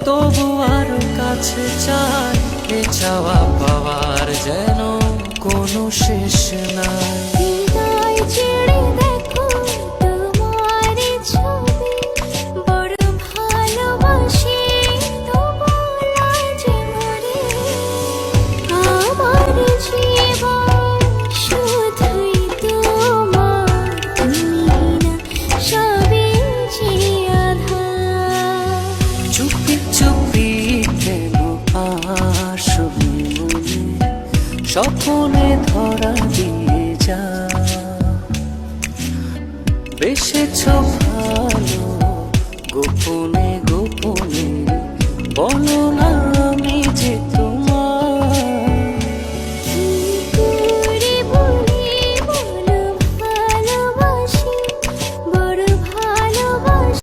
তবু আরো কাছে চাই, এ চাওয়া পাওয়ার যেন কোনো শেষ নাই। হৃদয় ছেড়ে দেখো তোমার ছবি, বড় ভালোবাসি তবু লাজে মরে। আমার জীবন শুধুই তোমার, তুমি না সবই যে আধার। চুপি চুপি কেন আসো মনে, স্বপ্নে ধরা দিয়ে যা, বেসেছ